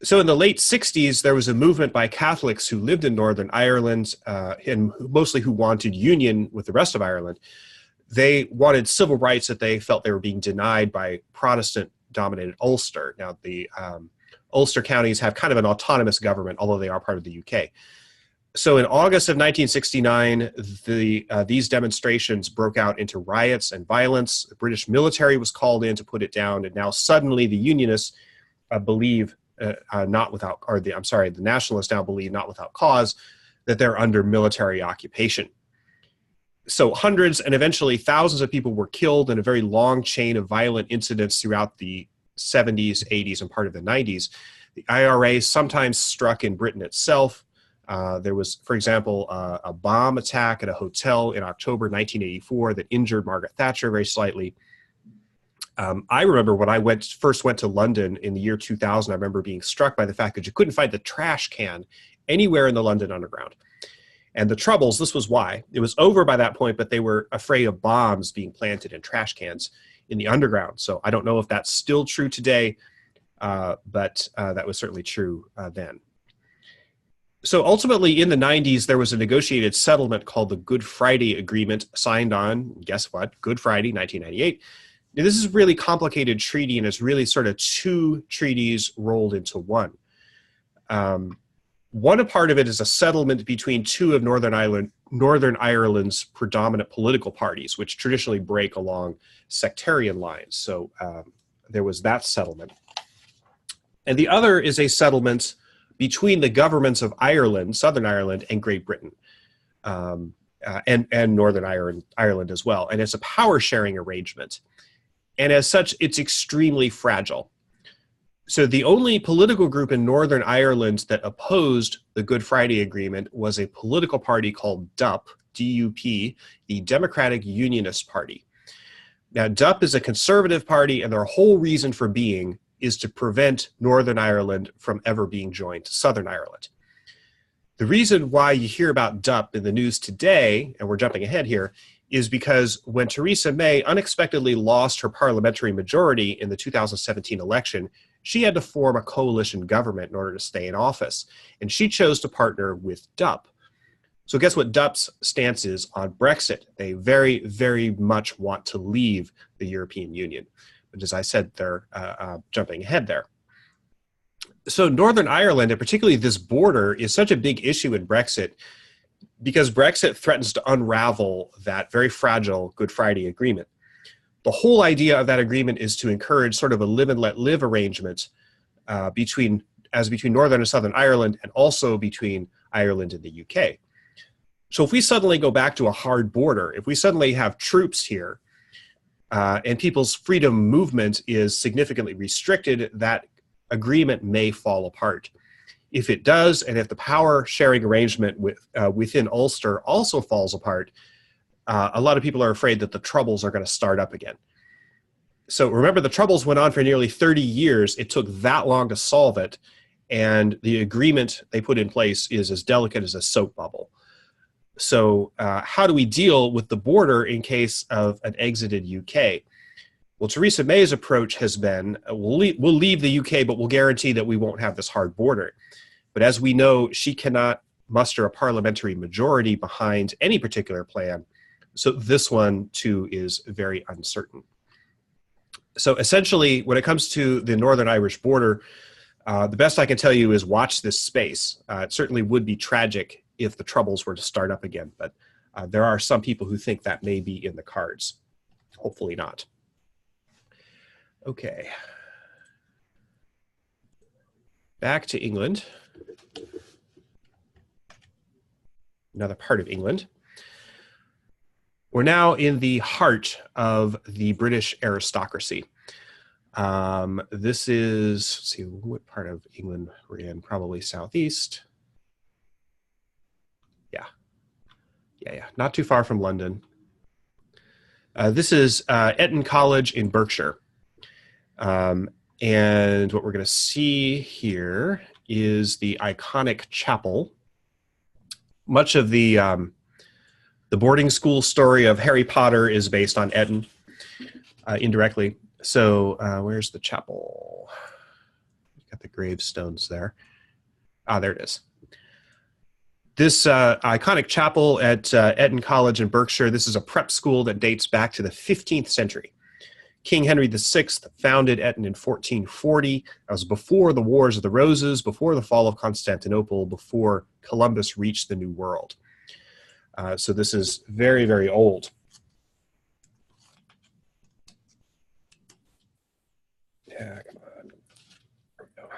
So in the late 60s, there was a movement by Catholics who lived in Northern Ireland, and mostly who wanted union with the rest of Ireland. They wanted civil rights that they felt they were being denied by Protestant-dominated Ulster. Now, the Ulster counties have kind of an autonomous government, although they are part of the UK. So in August of 1969, these demonstrations broke out into riots and violence. The British military was called in to put it down, and now suddenly the Unionists believe, the Nationalists now believe, not without cause, that they're under military occupation. So hundreds and eventually thousands of people were killed in a very long chain of violent incidents throughout the 70s, 80s, and part of the 90s. The IRA sometimes struck in Britain itself. There was, for example, a bomb attack at a hotel in October 1984 that injured Margaret Thatcher very slightly. I remember when I first went to London in the year 2000, I remember being struck by the fact that you couldn't find the trash can anywhere in the London Underground. And the Troubles, this was why. It was over by that point, but they were afraid of bombs being planted in trash cans in the underground. So I don't know if that's still true today, but that was certainly true then. So ultimately, in the 90s, there was a negotiated settlement called the Good Friday Agreement, signed on, guess what, Good Friday, 1998. Now, this is a really complicated treaty, and it's really sort of two treaties rolled into one. One part of it is a settlement between two of Northern Ireland's predominant political parties, which traditionally break along sectarian lines. So there was that settlement. And the other is a settlement between the governments of Ireland, Southern Ireland, and Great Britain, and Northern Ireland as well. And it's a power-sharing arrangement. And as such, it's extremely fragile. So the only political group in Northern Ireland that opposed the Good Friday Agreement was a political party called DUP, D-U-P, the Democratic Unionist Party. Now, DUP is a conservative party, and their whole reason for being is to prevent Northern Ireland from ever being joined to Southern Ireland. The reason why you hear about DUP in the news today, and we're jumping ahead here, is because when Theresa May unexpectedly lost her parliamentary majority in the 2017 election, she had to form a coalition government in order to stay in office, and she chose to partner with DUP. So guess what DUP's stance is on Brexit? They very, very much want to leave the European Union. But as I said, they're jumping ahead there. So Northern Ireland, and particularly this border, is such a big issue in Brexit because Brexit threatens to unravel that very fragile Good Friday Agreement. The whole idea of that agreement is to encourage sort of a live and let live arrangement between Northern and Southern Ireland, and also between Ireland and the UK. So if we suddenly go back to a hard border, if we suddenly have troops here, and people's freedom movement is significantly restricted, that agreement may fall apart. If it does, and if the power sharing arrangement within Ulster also falls apart, a lot of people are afraid that the Troubles are going to start up again. So remember, the Troubles went on for nearly 30 years. It took that long to solve it, and the agreement they put in place is as delicate as a soap bubble. So how do we deal with the border in case of an exited UK? Well, Theresa May's approach has been, we'll leave the UK, but we'll guarantee that we won't have this hard border. But as we know, she cannot muster a parliamentary majority behind any particular plan. So this one, too, is very uncertain. So essentially, when it comes to the Northern Irish border, the best I can tell you is watch this space. It certainly would be tragic if the Troubles were to start up again, but there are some people who think that may be in the cards. Hopefully not. Okay. Back to England. Another part of England. We're now in the heart of the British aristocracy. This is, let's see, what part of England we're in? Probably southeast. Yeah, not too far from London. This is Eton College in Berkshire. And what we're going to see here is the iconic chapel. Much of the boarding school story of Harry Potter is based on Eton, indirectly. So where's the chapel? Got the gravestones there. There it is. This iconic chapel at Eton College in Berkshire, this is a prep school that dates back to the 15th century. King Henry VI founded Eton in 1440. That was before the Wars of the Roses, before the fall of Constantinople, before Columbus reached the New World. So this is very, very old. Yeah, come on. There we go.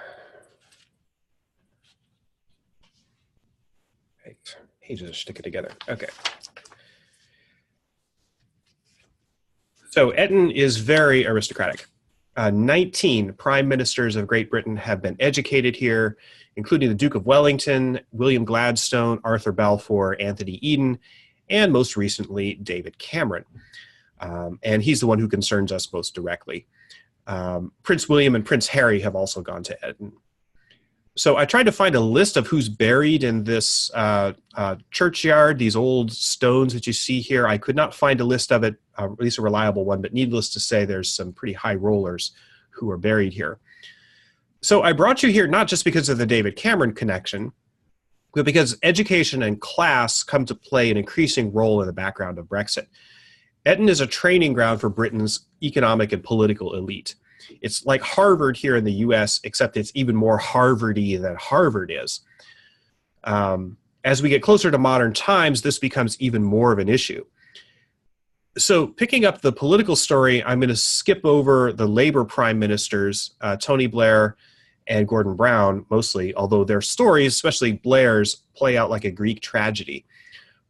Right. Pages are sticking together. Okay. So Eton is very aristocratic. 19 prime ministers of Great Britain have been educated here, including the Duke of Wellington, William Gladstone, Arthur Balfour, Anthony Eden, and most recently, David Cameron. And he's the one who concerns us most directly. Prince William and Prince Harry have also gone to Eton. So I tried to find a list of who's buried in this churchyard, these old stones that you see here. I could not find a list of it, at least a reliable one, but needless to say, there's some pretty high rollers who are buried here. So I brought you here not just because of the David Cameron connection, but because education and class come to play an increasing role in the background of Brexit. Eton is a training ground for Britain's economic and political elite. It's like Harvard here in the US, except it's even more Harvard-y than Harvard is. As we get closer to modern times, this becomes even more of an issue. So picking up the political story, I'm going to skip over the Labour prime ministers, Tony Blair and Gordon Brown, mostly, although their stories, especially Blair's, play out like a Greek tragedy.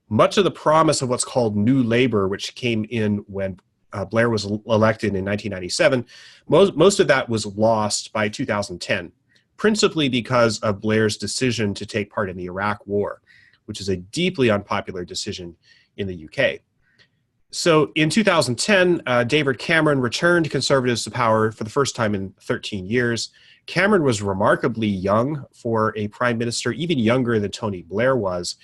Much of the promise of what's called New Labour, which came in when Blair was elected in 1997, most of that was lost by 2010, principally because of Blair's decision to take part in the Iraq War, which is a deeply unpopular decision in the UK. So in 2010, David Cameron returned Conservatives to power for the first time in 13 years. Cameron was remarkably young for a prime minister, even younger than Tony Blair was.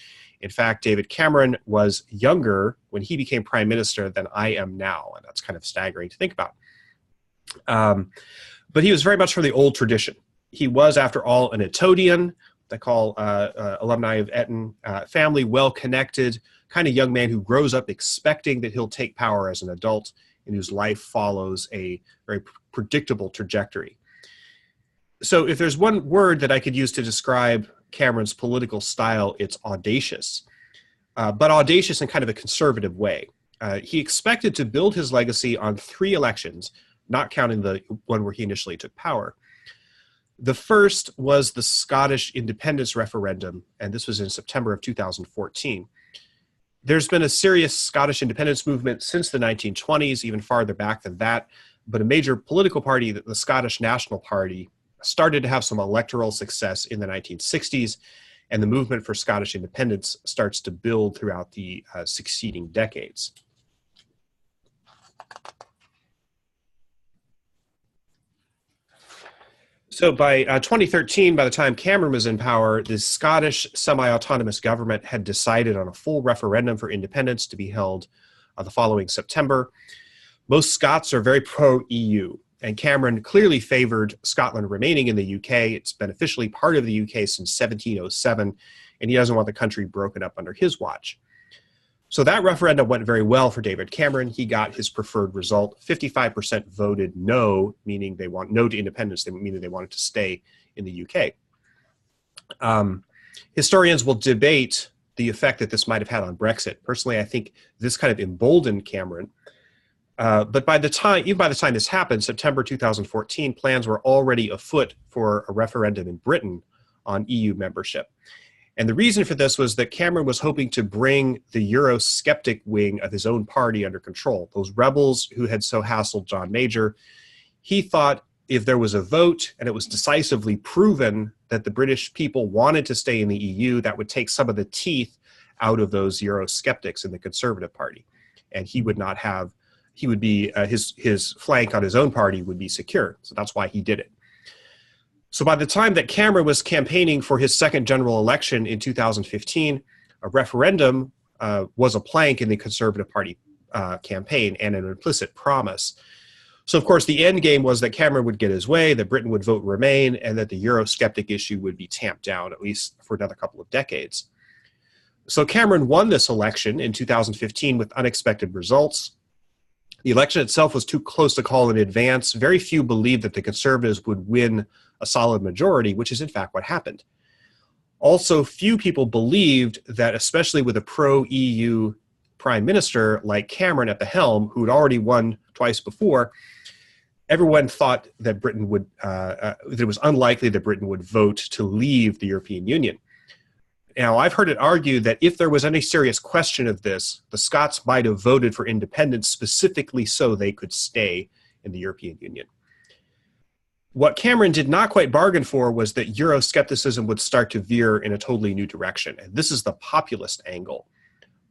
In fact, David Cameron was younger when he became prime minister than I am now, and that's kind of staggering to think about. But he was very much from the old tradition. He was, after all, an Etonian, they call alumni of Eton, family, well-connected, kind of young man who grows up expecting that he'll take power as an adult and whose life follows a very predictable trajectory. So if there's one word that I could use to describe Cameron's political style, it's audacious, but audacious in kind of a conservative way. he expected to build his legacy on 3 elections, not counting the one where he initially took power. The first was the Scottish independence referendum, and this was in September of 2014. There's been a serious Scottish independence movement since the 1920s, even farther back than that, but a major political party, the Scottish National Party, started to have some electoral success in the 1960s, and the movement for Scottish independence starts to build throughout the succeeding decades. So by 2013, by the time Cameron was in power, the Scottish semi-autonomous government had decided on a full referendum for independence to be held the following September. Most Scots are very pro-EU, and Cameron clearly favored Scotland remaining in the UK. It's been officially part of the UK since 1707, and he doesn't want the country broken up under his watch. So that referendum went very well for David Cameron. He got his preferred result. 55% voted no, meaning they want no to independence, meaning they wanted to stay in the UK. Historians will debate the effect that this might have had on Brexit. Personally, I think this kind of emboldened Cameron. But even by the time this happened, September 2014, plans were already afoot for a referendum in Britain on EU membership. And the reason for this was that Cameron was hoping to bring the Eurosceptic wing of his own party under control. Those rebels who had so hassled John Major, he thought if there was a vote and it was decisively proven that the British people wanted to stay in the EU, that would take some of the teeth out of those Eurosceptics in the Conservative Party. And he would not have, he would be, his flank on his own party would be secure. So that's why he did it. So by the time that Cameron was campaigning for his second general election in 2015, a referendum was a plank in the Conservative Party campaign and an implicit promise. So of course the end game was that Cameron would get his way, that Britain would vote Remain, and that the Eurosceptic issue would be tamped down, at least for another couple of decades. So Cameron won this election in 2015 with unexpected results. The election itself was too close to call in advance. Very few believed that the Conservatives would win a solid majority, which is in fact what happened. Also, few people believed that, especially with a pro-EU prime minister like Cameron at the helm, who had already won twice before, everyone thought that Britain would, that it was unlikely that Britain would vote to leave the European Union. Now, I've heard it argued that if there was any serious question of this, the Scots might have voted for independence specifically so they could stay in the European Union. What Cameron did not quite bargain for was that Euroscepticism would start to veer in a totally new direction. And this is the populist angle.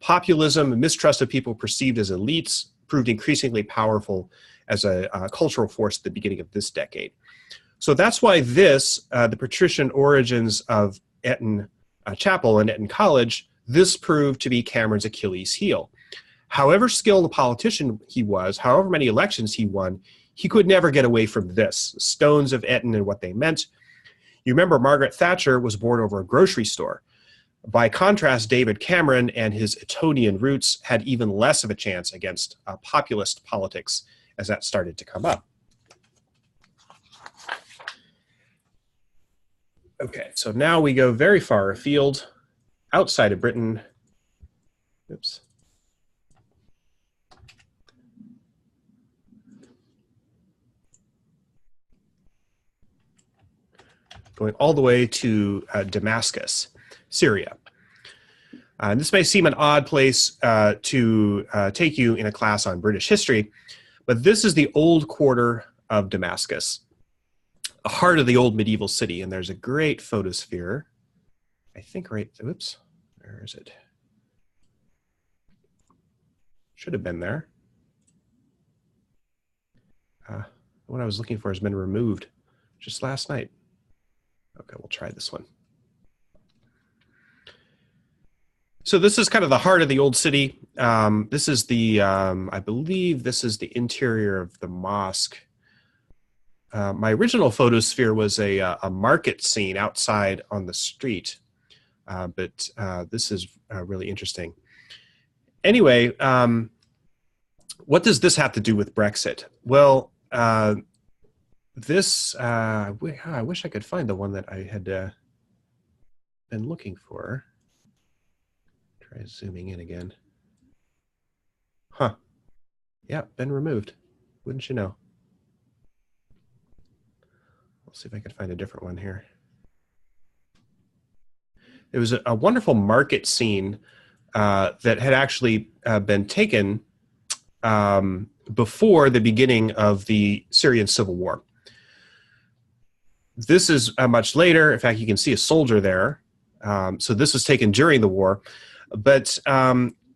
Populism and mistrust of people perceived as elites proved increasingly powerful as a cultural force at the beginning of this decade. So that's why the patrician origins of Eton Chapel and Eton College, this proved to be Cameron's Achilles heel. However skilled a politician he was, however many elections he won, he could never get away from this, stones of Eton and what they meant. You remember Margaret Thatcher was born over a grocery store. By contrast, David Cameron and his Etonian roots had even less of a chance against populist politics as that started to come up. Okay, so now we go very far afield, outside of Britain. Oops. Going all the way to Damascus, Syria. And this may seem an odd place to take you in a class on British history, but this is the old quarter of Damascus, the heart of the old medieval city. And there's a great photosphere, I think right, oops, where is it? Should have been there. What I was looking for has been removed just last night. Okay, we'll try this one. So this is kind of the heart of the old city. This is the, I believe this is the interior of the mosque. My original photosphere was a market scene outside on the street, but this is really interesting. Anyway, what does this have to do with Brexit? Well, this, I wish I could find the one that I had been looking for. Try zooming in again. Huh. Yeah, been removed. Wouldn't you know? Let's see if I can find a different one here. It was a wonderful market scene that had actually been taken before the beginning of the Syrian civil war. This is much later. In fact, you can see a soldier there. So this was taken during the war. But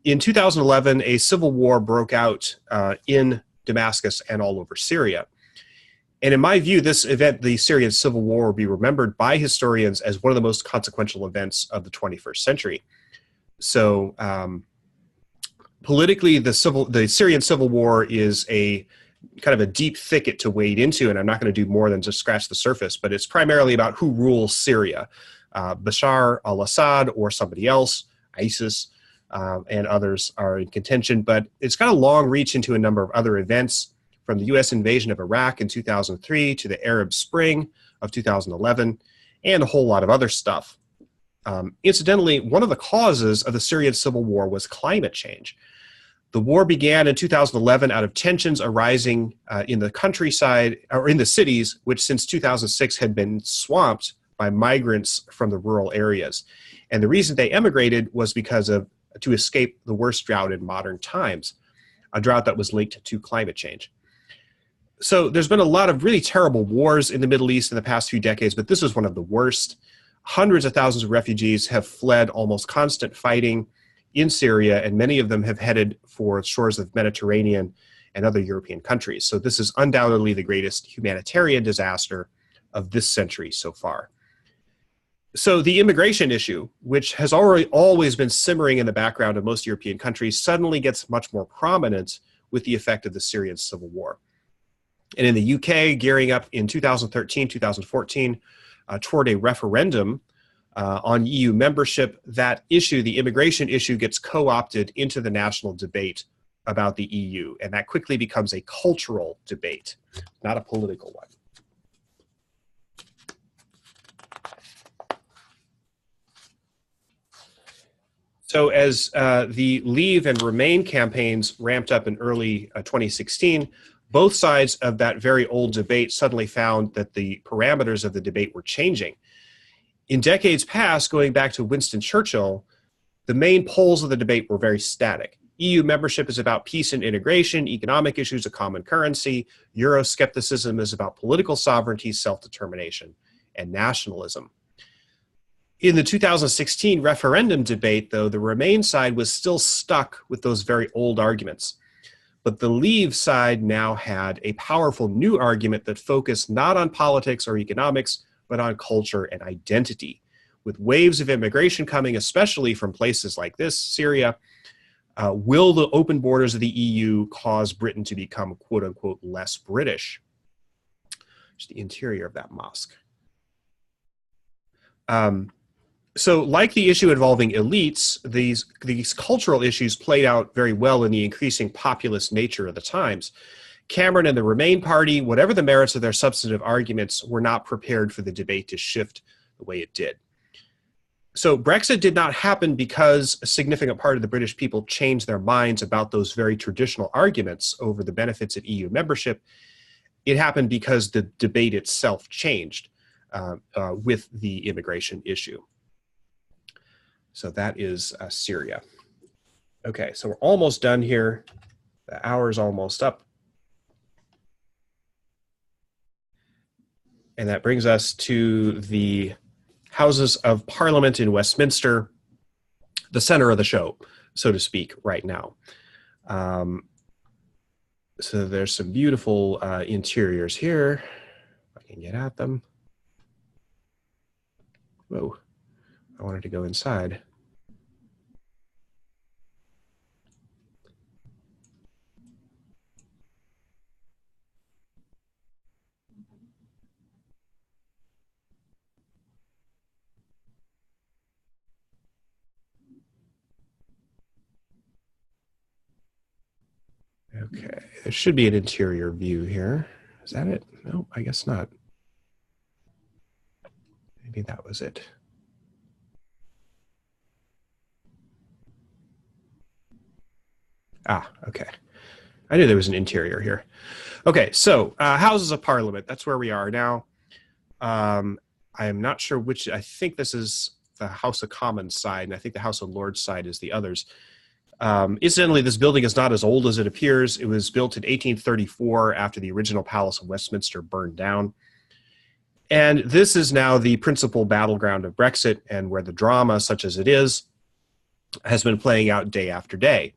in 2011, a civil war broke out in Damascus and all over Syria. And in my view, this event, the Syrian civil war, will be remembered by historians as one of the most consequential events of the 21st century. So politically, the Syrian civil war is a kind of a deep thicket to wade into, and I'm not going to do more than just scratch the surface, but it's primarily about who rules Syria, Bashar al-Assad or somebody else, ISIS, and others are in contention, but it's got a long reach into a number of other events, from the U.S. invasion of Iraq in 2003 to the Arab Spring of 2011, and a whole lot of other stuff. Incidentally, one of the causes of the Syrian civil war was climate change. The war began in 2011 out of tensions arising in the countryside, or in the cities, which since 2006 had been swamped by migrants from the rural areas. And the reason they emigrated was to escape the worst drought in modern times, a drought that was linked to climate change. So there's been a lot of really terrible wars in the Middle East in the past few decades, but this is one of the worst. Hundreds of thousands of refugees have fled almost constant fighting in Syria, and many of them have headed for shores of the Mediterranean and other European countries. So this is undoubtedly the greatest humanitarian disaster of this century so far. So the immigration issue, which has always been simmering in the background of most European countries, suddenly gets much more prominent with the effect of the Syrian civil war. And in the UK, gearing up in 2013, 2014, toward a referendum on EU membership, that issue, the immigration issue, gets co-opted into the national debate about the EU. And that quickly becomes a cultural debate, not a political one. So as the Leave and Remain campaigns ramped up in early 2016, both sides of that very old debate suddenly found that the parameters of the debate were changing. In decades past, going back to Winston Churchill, the main poles of the debate were very static. EU membership is about peace and integration, economic issues, a common currency. Euroscepticism is about political sovereignty, self-determination, and nationalism. In the 2016 referendum debate, though, the Remain side was still stuck with those very old arguments. But the Leave side now had a powerful new argument that focused not on politics or economics, but on culture and identity. With waves of immigration coming, especially from places like this, Syria, will the open borders of the EU cause Britain to become, quote unquote, less British? Just the interior of that mosque. So like the issue involving elites, these cultural issues played out very well in the increasing populist nature of the times. Cameron and the Remain Party, whatever the merits of their substantive arguments, were not prepared for the debate to shift the way it did. So Brexit did not happen because a significant part of the British people changed their minds about those very traditional arguments over the benefits of EU membership. It happened because the debate itself changed with the immigration issue. So that is Syria. Okay, so we're almost done here. The hour's almost up. And that brings us to the Houses of Parliament in Westminster, the center of the show, so to speak, right now. So there's some beautiful interiors here. If I can get at them. Whoa, I wanted to go inside. Okay, there should be an interior view here. Is that it? No, I guess not. Maybe that was it. Okay. I knew there was an interior here. Okay, so Houses of Parliament, that's where we are now. I am not sure which, I think this is the House of Commons side, and I think the House of Lords side is the others. Incidentally, this building is not as old as it appears. It was built in 1834 after the original Palace of Westminster burned down. And this is now the principal battleground of Brexit, and where the drama, such as it is, has been playing out day after day.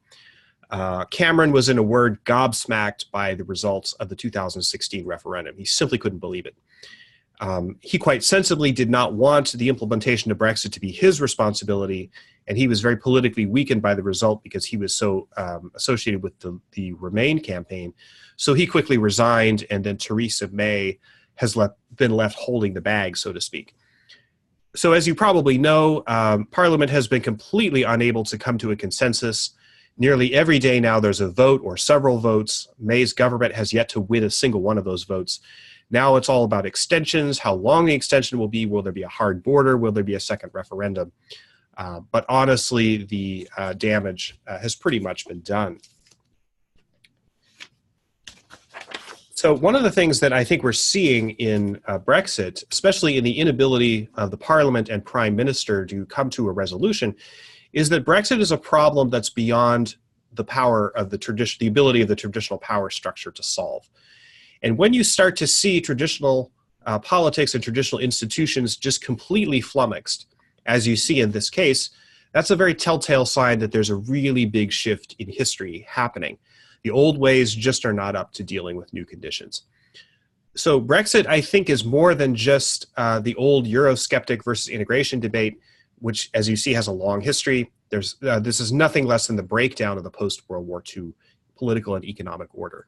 Cameron was, in a word, gobsmacked by the results of the 2016 referendum. He simply couldn't believe it. He quite sensibly did not want the implementation of Brexit to be his responsibility, and he was very politically weakened by the result because he was so associated with the Remain campaign. So he quickly resigned, and then Theresa May has been left holding the bag, so to speak. So as you probably know, Parliament has been completely unable to come to a consensus. Nearly every day now there's a vote or several votes. May's government has yet to win a single one of those votes. Now it's all about extensions, how long the extension will be. Will there be a hard border? Will there be a second referendum? But honestly, the damage has pretty much been done. So one of the things that I think we're seeing in Brexit, especially in the inability of the Parliament and Prime Minister to come to a resolution, is that Brexit is a problem that's beyond the power of the ability of the traditional power structure to solve. And when you start to see traditional politics and traditional institutions just completely flummoxed, as you see in this case, that's a very telltale sign that there's a really big shift in history happening. The old ways just are not up to dealing with new conditions. So Brexit, I think, is more than just the old Eurosceptic versus integration debate, which, as you see, has a long history. This is nothing less than the breakdown of the post-World War II political and economic order.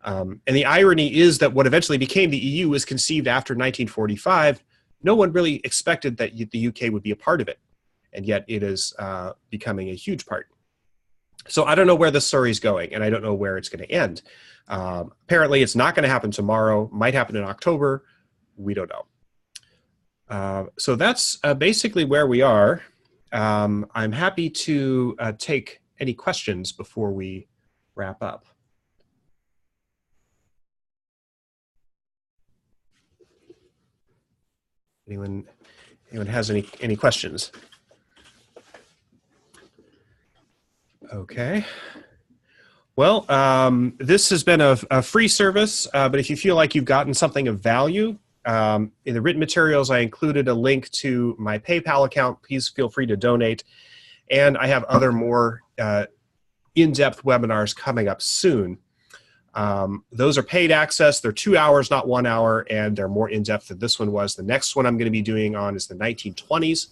And the irony is that what eventually became the EU was conceived after 1945. No one really expected that the UK would be a part of it, and yet it is becoming a huge part. So I don't know where the story is going, and I don't know where it's going to end. Apparently, it's not going to happen tomorrow. Might happen in October. We don't know. So that's basically where we are. I'm happy to take any questions before we wrap up. Anyone has any questions? Okay. Well, this has been a free service, but if you feel like you've gotten something of value, in the written materials, I included a link to my PayPal account. Please feel free to donate. And I have other more in-depth webinars coming up soon. Those are paid access. They're 2 hours, not 1 hour, and they're more in-depth than this one was. The next one I'm going to be doing on is the 1920s.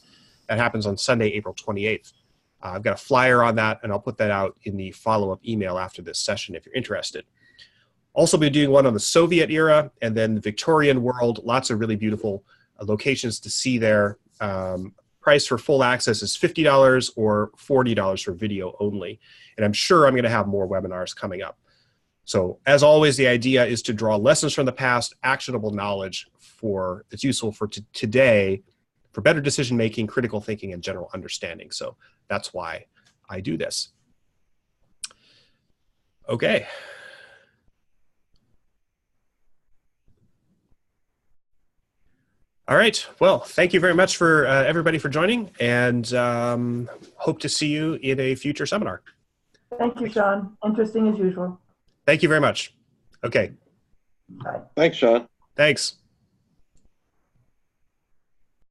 That happens on Sunday, April 28th. I've got a flyer on that, and I'll put that out in the follow-up email after this session if you're interested. Also be doing one on the Soviet era and then the Victorian world. Lots of really beautiful locations to see there. Price for full access is $50 or $40 for video only. And I'm sure I'm going to have more webinars coming up. So as always, the idea is to draw lessons from the past, actionable knowledge that's useful for today, for better decision-making, critical thinking, and general understanding. So that's why I do this. Okay. All right. Well, thank you very much for everybody for joining, and hope to see you in a future seminar. Thank you, Sean. Interesting as usual. Thank you very much. Okay. Bye. Thanks, Sean. Thanks.